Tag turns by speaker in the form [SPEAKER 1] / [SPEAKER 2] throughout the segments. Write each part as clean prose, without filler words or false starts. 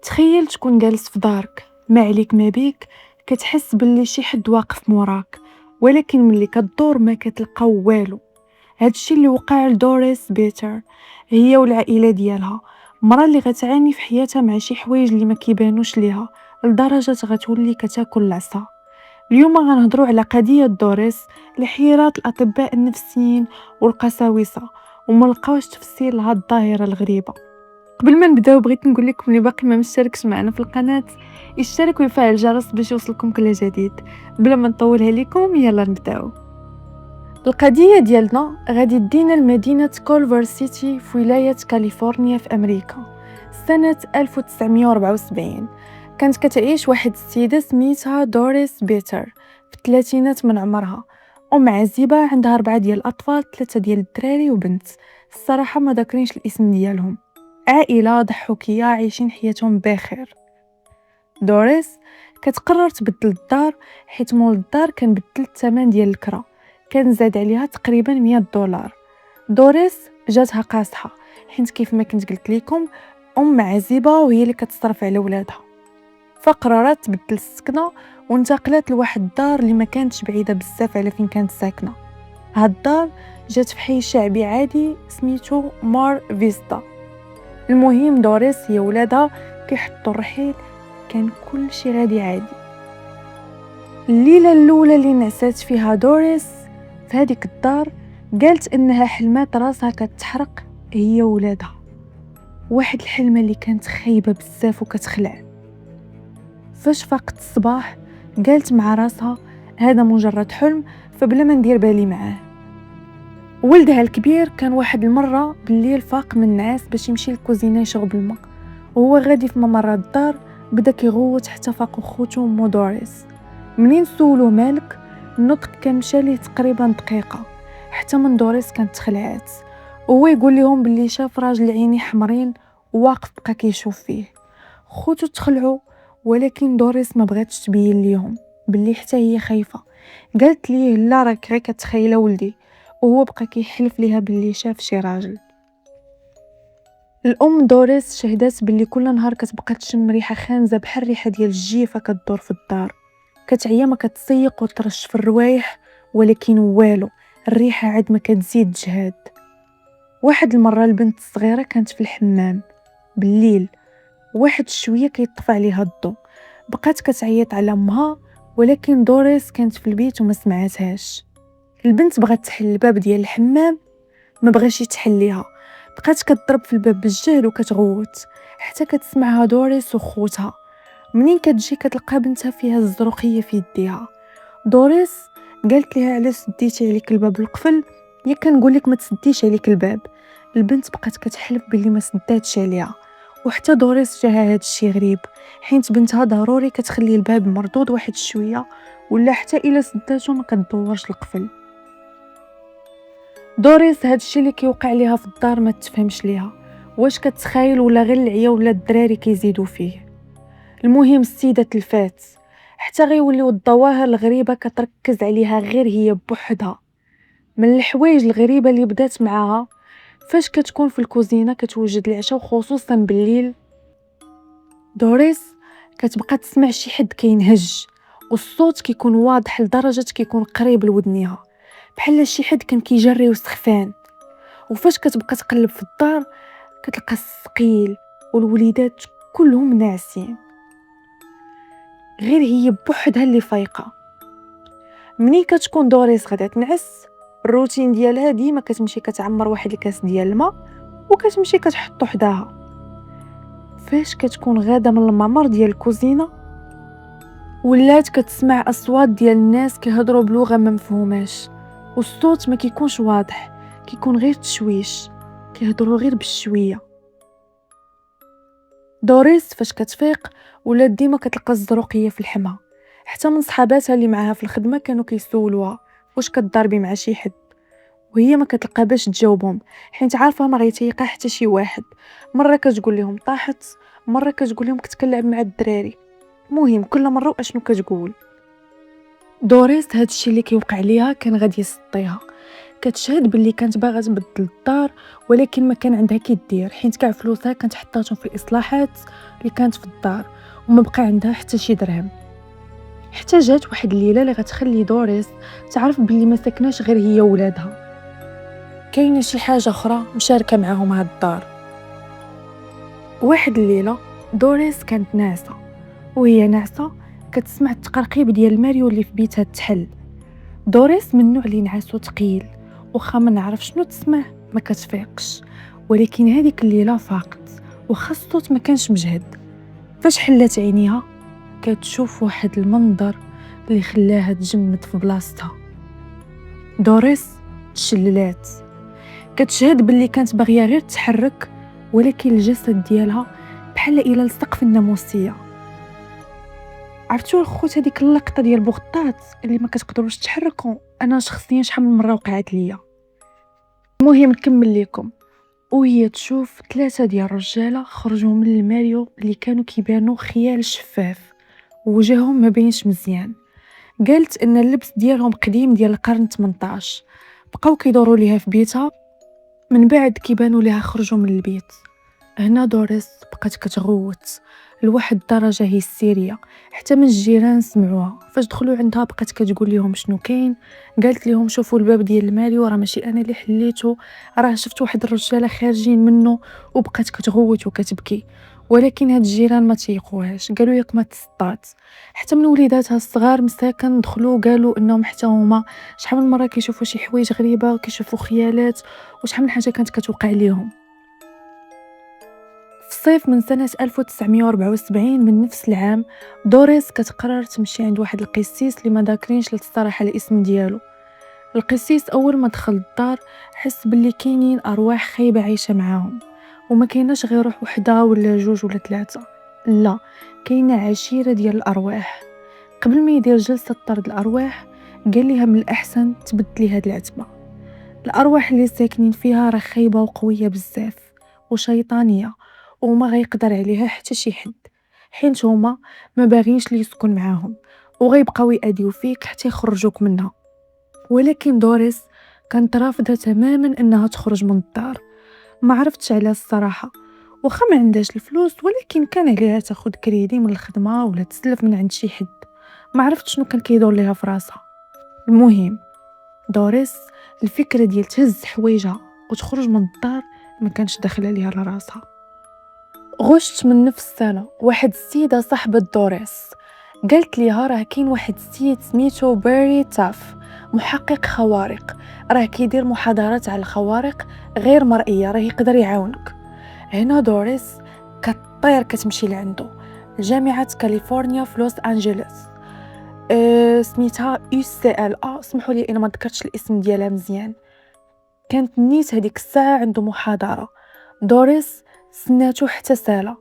[SPEAKER 1] تخيل تكون جالس في دارك، ما عليك ما بيك، كتحس باللي شي حد واقف موراك، ولكن ملي كدور ما كتلقاو والو. هادشي اللي وقع لدوريس بيتر، هي والعائله ديالها. مرة اللي غتعاني في حياتها مع شي حوايج اللي ما كيبانوش ليها لدرجه غتولي كتاكل العصا. اليوم غنهضروا على قضيه دوريس اللي حيرات الاطباء النفسيين والقساوسه وما لقاوش تفسير لهاد الظاهره الغريبه. قبل ما نبداو بغيت نقول لكم اللي باقي ما مشتركش معنا في القناه يشترك ويفعل الجرس باش يوصلكم كل جديد. بلا ما نطولها لكم يلا نبداو. القضيه ديالنا غادي تدينا لمدينه كولفر سيتي في ولايه كاليفورنيا في امريكا سنه 1974. كانت كتعيش واحد السيده سميتها دوريس بيتر في الثلاثينات من عمرها، ام عزيبه عندها 4 ديال الاطفال، 3 ديال الدراري وبنت. الصراحه ما ذاكرينش الاسم ديالهم. عائلة ضحوكية عايشين حياتهم بخير. دوريس كتقرر تبدل الدار حيت مول الدار كان بدل الثمن ديال الكرا، كان زاد عليها تقريبا $100. دوريس جاتها قاصحة حيت كيف ما كنت قلت لكم ام عزيبة وهي اللي كتصرف على ولادها، فقررت تبدل السكنة وانتقلت لواحد الدار اللي ما كانتش بعيدة بزاف على فين كانت ساكنة. هاد الدار جات في حي شعبي عادي سميتو مار فيستا. المهم دوريس هي ولادها كيحطوا الرحيل، كان كل شي غادي عادي. الليله الاولى اللي نعسات فيها دوريس في هذيك الدار قالت انها حلمات راسها كتحرق هي ولادها. واحد الحلمه اللي كانت خايبه بزاف وكتخلع. فاش فاقت الصباح قالت مع راسها هذا مجرد حلم، فبلا ما ندير بالي معاه. ولدها الكبير كان واحد المره بالليل فاق من النعاس باش يمشي للكوزينه يشرب الماء، وهو غادي في ممر الدار بدا كيغوت حتى فاقو خوتو مو دوريس. منين سولو مالك، النطق كان مشى ليه تقريبا دقيقه حتى من دوريس كانت تخلعات، وهو يقول لهم باللي شاف راجل عيني حمرين واقف بقى كيشوف فيه. خوتو تخلعوا، ولكن دوريس ما بغاتش تبين ليهم باللي حتى هي خايفه. قالت ليه لا راك غير كتخيله ولدي، وهو بقى كيحلف ليها باللي شاف شي راجل. الام دوريس شهدات باللي كل نهار كتبقى تشم ريحه خانزه بحال الريحه ديال الجيفه كدور في الدار. كتعيا ما كتسيق وترش في الروايح، ولكن والو، الريحه عاد ما كتزيد جهاد. واحد المره البنت الصغيره كانت في الحمام بالليل، واحد شويه كيطفى عليها الضو، بقات كتعيط على امها، ولكن دوريس كانت في البيت وما سمعتهاش. البنت بغات تحل الباب ديال الحمام، ما بغاش يتحل ليها، بقات كتضرب في الباب بالجهد وكتغوت حتى كتسمعها دوريس وخوتها. منين كتجي كتلقى بنتها فيها الزروقيه في يديها. دوريس قالت لها علاش سديتي عليك الباب القفل، يا كنقول لك ما تسديش عليك الباب. البنت بقات كتحلف باللي ما سداتش عليها، وحتى دوريس جاها هذا الشيء غريب حيت بنتها ضروري كتخلي الباب مردود واحد شويه، ولا حتى الا سداتو ما كتدورش القفل. دوريس هادشي اللي كيوقع ليها في الدار ما تفهمش ليها، واش كتخايل ولا غير العيا ولا الدراري كيزيدوا فيه. المهم السيده تلفات حتى غيوليو الظواهر الغريبه كتركز عليها غير هي بوحدها. من الحوايج الغريبه اللي بدات معاها فاش كتكون في الكوزينه كتوجد العشاء وخصوصا بالليل، دوريس كتبقى تسمع شي حد كينهج، والصوت كيكون واضح لدرجه كيكون قريب لودنيها بحال شي حد كان كيجري وسخفان. وفاش كتبقى تقلب في الدار كتلقى الثقيل والوليدات كلهم ناعسين، غير هي بوحدها اللي فايقه. منين كتكون دوريس غدا تنعس، الروتين ديالها ديما كتمشي كتعمر واحد الكاس ديال الماء وكتمشي كتحطو حداها. فاش كتكون غاده من الممر ديال الكوزينه ولات كتسمع اصوات ديال الناس كيهضروا بلغه ما مفهوماش، والصوت ما كيكونش واضح، كيكون غير تشويش، كيهضروا غير بالشويه. دوريس فاش كتفيق ولات ديما كتلقى الزروقيه في الحما، حتى من صحاباتها اللي معاها في الخدمه كانوا كيسولوها واش كتضربي مع شي حد، وهي ما كتلقى باش تجاوبهم حيت عارفه ما غيتيقها حتى شي واحد. مره كتقول لهم طاحت، مره كتقول لهم كنت كنلعب مع الدراري. المهم كل مره اشنو كتقول. دوريس هادشي اللي كيوقع ليها كان غادي يسطيها، كتشهد باللي كانت باغا تبدل الدار، ولكن ما كان عندها كيدير، حيت كاع فلوسها كانت حطاتهم في الاصلاحات اللي كانت في الدار وما بقى عندها حتى شي درهم. حتى جات واحد الليله اللي غتخلي دوريس تعرف باللي ما سكناش غير هي وولادها، كاينه شي حاجه اخرى مشاركه معاهم هاد الدار. واحد الليله دوريس كانت ناعسه، وهي ناعسه كتسمع التقرقيب ديال ماريو اللي في بيتها تحل. دوريس من النوع اللي نعسو ثقيل، وخا ما نعرف شنو تسمع ما كتفيقش، ولكن هذيك الليله فاقت وخا الصوت ما كانش مجهد. فاش حلات عينيها كتشوف واحد المنظر اللي خلاها تجمد في بلاصتها. دوريس تشللات، كتشهد باللي كانت باغيه غير تحرك، ولكن الجسد ديالها بحال الى لصق في الناموسيه. عرفتوا الخوت هذيك اللقطه ديال بوغطات اللي ما كتقدروش تحركوا؟ انا شخصيا شحال من مره وقعت ليا. المهم نكمل لكم. وهي تشوف 3 ديال الرجاله خرجوا من الماريو اللي كانوا كيبانوا خيال شفاف ووجههم ما بينش مزيان. قالت ان اللبس ديالهم قديم ديال القرن 18. بقاو كيدوروا ليها في بيتها، من بعد كيبانوا ليها خرجوا من البيت. هنا دوريس بقات كتغوت لواحد الدرجه هستيريه، حتى من الجيران سمعوها. فاش دخلوا عندها بقات كتقول لهم شنو كاين. قالت لهم شوفوا الباب ديال الماريو راه ماشي انا اللي حليته، راه شفت واحد الرجاله خارجين منه. وبقات كتغوت وكتبكي، ولكن هاد الجيران ما تيقوهاش، قالوا ياك ما تصطات. حتى من وليداتها الصغار مساكن دخلوا قالوا انهم حتى هما شحال من مره كيشوفوا شي حوايج غريبه وكيشوفوا خيالات، وشحال من حاجه كانت كتوقع ليهم. في الصيف من سنة 1974 من نفس العام، دوريس كتقرر تمشي عند واحد القسيس اللي ما ذاكرينش للصراحة الاسم ديالو. القسيس أول ما دخل الدار حس باللي كاينين أرواح خايبة عايشة معاهم، وما كايناش غير روح وحدة ولا 2 ولا 3، لا، كاينة عشيرة ديال الأرواح. قبل ما يدير جلسة طرد الأرواح قال ليها من الأحسن تبدلي هاد العتبة. الأرواح اللي ساكنين فيها راه خايبة وقوية بزاف وشيطانية، وما غيقدر عليها حتى شي حد، حيت هما ما باغينش لي يسكن معاهم وغيبقاو يأذيو فيك حتى يخرجوك منها. ولكن دوريس كانت رافضه تماما انها تخرج من الدار. ما عرفتش على الصراحه، واخا ما عندهاش الفلوس، ولكن كان عليها تاخذ كريدي من الخدمه ولا تسلف من عند شي حد. ما عرفت شنو كان كيدور ليها في راسها. المهم دوريس الفكره ديال تهز حوايجها وتخرج من الدار ما كانش داخله ليها لراسها. غشت من نفس السنة واحد السيدة صاحبة دوريس، قالت ليها راه كاين واحد السيد سميتو بيري تاف، محقق خوارق، راه كيدير محاضرات على الخوارق غير مرئية، راه يقدر يعاونك. هنا دوريس كطير كتمشي لعندو جامعة كاليفورنيا في لوس أنجلوس. سميتها UCLA، سمحوا لي انا ما ذكرتش الاسم ديالها مزيان. كانت نيت هذيك الساعة عنده محاضرة. دوريس سناتو حتى سالة.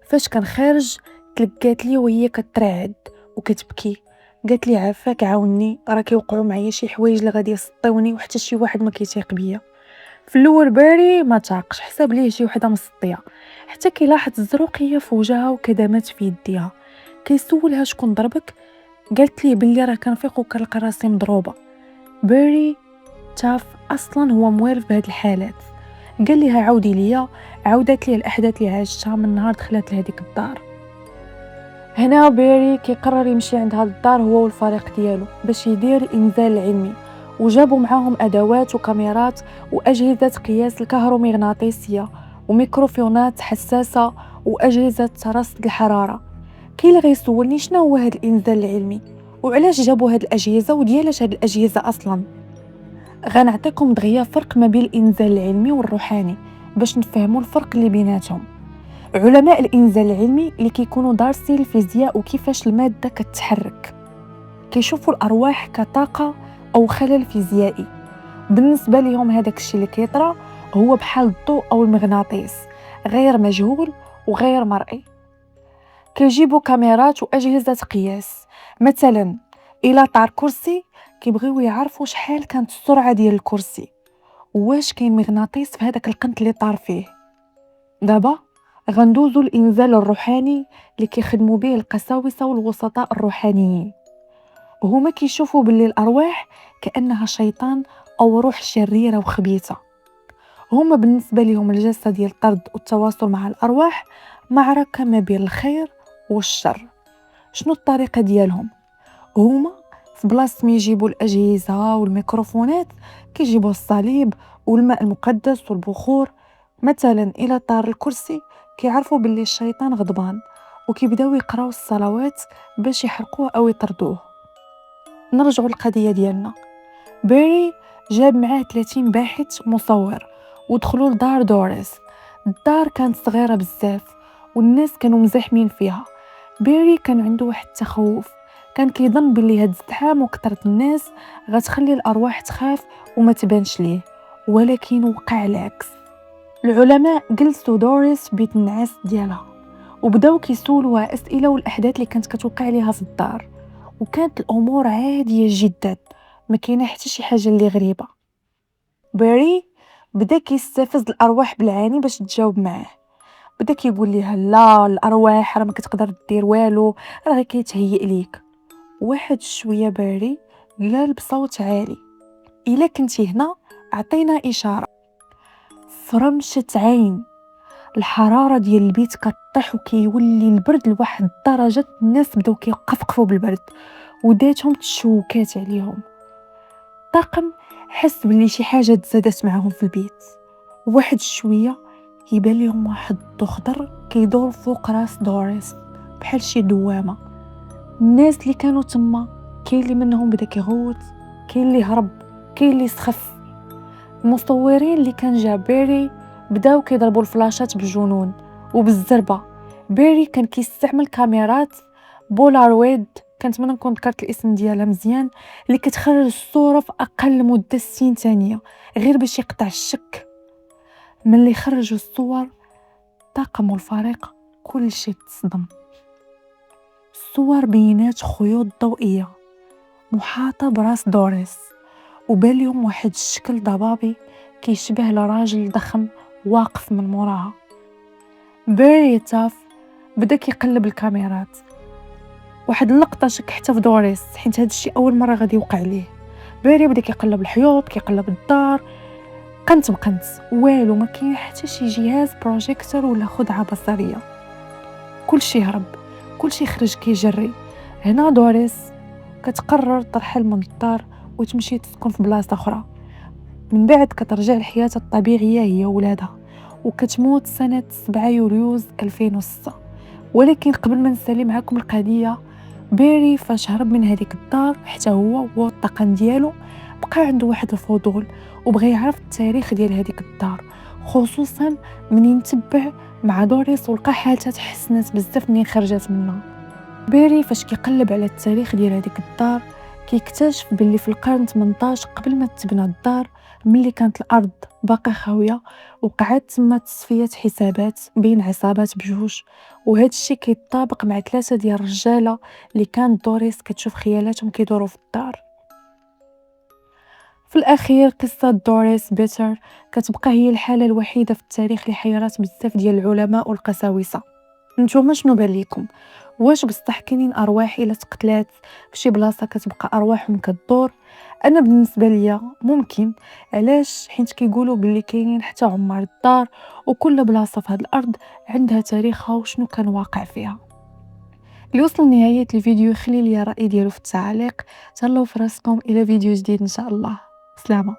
[SPEAKER 1] فاش كان خارج تلقات لي وهي كترعد وكتبكي. قالت لي عافاك عاوني، راه كيوقعوا معايا شي حوايج اللي غادي يسطيوني وحتى شي واحد ما كيتيق بيا. في الاول باري ما تاقش، حسب ليه شي وحده مسطيه، حتى كيلاحظ الزروقيه في وجهها وكدمات في يديها. كيسولها شكون ضربك، قالت لي باللي راه كنفيق وكنلقى راسي مضروبه. بيري تاف اصلا هو موالف بهاد الحالات. قال لها عاودي ليا، عاودت لي الاحداث اللي عاشتها من نهار دخلت لهذيك الدار. هنا بيري كيقرر يمشي عند هاد الدار هو والفريق ديالو باش يدير الانزال العلمي، وجابوا معاهم ادوات وكاميرات واجهزه قياس الكهرومغناطيسيه وميكروفونات حساسه واجهزه رصد الحراره. كاين اللي غيسولني شنو هو هاد الانزال العلمي وعلاش جابوا هاد الاجهزه وديالاش هاد الاجهزه اصلا. غنعطيكم دغيا فرق ما بين الانزال العلمي والروحاني باش نفهموا الفرق اللي بيناتهم. علماء الانزال العلمي اللي كيكونوا دارسين الفيزياء وكيفاش الماده كتحرك، كيشوفوا الارواح كطاقه او خلل فيزيائي. بالنسبه لهم هذاك الشيء اللي كيطرى هو بحال الضوء او المغناطيس، غير مجهول وغير مرئي. كيجيبوا كاميرات واجهزه قياس. مثلا الى طار كرسي كيبغيو يعرفوا شحال كانت السرعه ديال الكرسي، واش كاين مغناطيس في هذاك القنت اللي طار فيه. دابا غندوزو الانزال الروحاني اللي كيخدموا به القساوسه والوسطاء الروحانيين. هما كيشوفوا باللي الارواح كانها شيطان أو روح شريرة وخبيثة. هما بالنسبة لهم الجلسة ديال الطرد والتواصل مع الأرواح معركة ما بين الخير والشر. شنو الطريقة ديالهم؟ هما في بلاصة ما يجيبوا الأجهزة والميكروفونات كيجيبوا الصليب والماء المقدس والبخور مثلا إلى طار الكرسي، كيعرفوا باللي الشيطان غضبان وكيبداو يقراو الصلوات باش يحرقوه أو يطردوه. نرجعوا للقضية ديالنا. بيري جاب معاه 30 باحث مصور ودخلوا لدار دوريس. الدار كانت صغيرة بزاف والناس كانوا مزاحمين فيها. بيري كان عنده واحد التخوف، كان كيظن باللي هاد الزحام وكثرة الناس غتخلي الأرواح تخاف وما تبانش ليه، ولكن وقع العكس. العلماء جلسوا دوريس في بيت النعاس ديالها وبداو كيسولوها أسئلة والأحداث اللي كانت كتوقع ليها في الدار، وكانت الأمور عادية جدا، ما كاينه حتى شي حاجة اللي غريبة. بيري بدا كيستفز الأرواح بالعاني باش تجاوب معاه. بدا كيقول ليها لا، الأرواح راه ما كتقدر دير والو، راه غير كيتهيئ ليك. واحد شويه بيري قال بصوت عالي: الا كنتي هنا عطينا اشاره. فرمشت عين، الحراره ديال البيت كطيح وكيولي البرد لواحد الدرجه الناس بداو كيقفقفوا بالبرد وداتهم تشوكات عليهم. طاقم حس بلي شي حاجه تزادت معاهم في البيت. واحد شويه يبان لهم واحد الضو خضر كيدور فوق راس دوريس بحال شي دوامه. الناس اللي كانوا تما كاين اللي منهم بدا كيغوت، كاين اللي هرب، كاين اللي سخف. المصورين اللي كان جا بيري بداو كيضربوا الفلاشات بجنون وبالزربه. بيري كان كيستعمل كاميرات بولارويد، كنتمنى نكون ذكرت الاسم ديالها مزيان، اللي كتخرج الصوره في اقل مده 60 ثانيه غير باش يقطع الشك. ملي خرجوا الصور طاقم الفريق كل شيء تصدم. الصور بينات خيوط ضوئيه محاطه براس دوريس، وبان لهم واحد الشكل ضبابي كيشبه لراجل ضخم واقف من موراها. بيري تاف بدا كيقلب الكاميرات. واحد اللقطه شك حتى في دوريس حيت هذا الشيء اول مره غادي يوقع ليه. بيري بدا كيقلب الحيوط، كيقلب الدار، قنت بقنت والو، ما كاين حتى شي جهاز بروجيكتور ولا خدعه بصريه. كلشي هرب، كلشي خرج كيجري. هنا دوريس كتقرر ترحل من الدار وتمشي تسكن في بلاصه اخرى. من بعد كترجع لحياتها الطبيعيه هي وولادها، وكتموت سنه 7 يوليو 2006. ولكن قبل ما نسالي معكم القضيه، بيري فاش هرب من هذيك الدار حتى هو والطاقم ديالو بقى عنده واحد الفضول وبغى يعرف التاريخ ديال هذيك الدار، خصوصا منين تبع مع دوريس ولقى حالتها تحسنت بزاف منين خرجت منها. بيري فاش كيقلب على التاريخ ديال هذيك الدار كيكتشف باللي في القرن 18 قبل ما تبنى الدار، ملي كانت الارض باقا خاويه، وقعت تما تصفيه حسابات بين عصابات بجوج. وهذا الشيء كيطابق مع 3 ديال الرجاله اللي كانت دوريس كتشوف خيالاتهم كيدوروا في الدار. في الاخير قصه دوريس بيتر كتبقى هي الحاله الوحيده في التاريخ اللي حيرات بزاف ديال العلماء والقساوسه. نتوما شنو بان ليكم؟ واش بصح كاينين ارواح الا تقتلات فشي بلاصه كتبقى ارواحهم كدور؟ انا بالنسبه ليا ممكن. علاش؟ حيت كيقولوا باللي كاينين حتى عمار الدار، وكل بلاصه في هذه الارض عندها تاريخها وشنو كان واقع فيها. اللي وصل لنهايه الفيديو يخلي لي راي ديالو في التعليق. تهلاو في راسكم، الى فيديو جديد ان شاء الله. سلامه.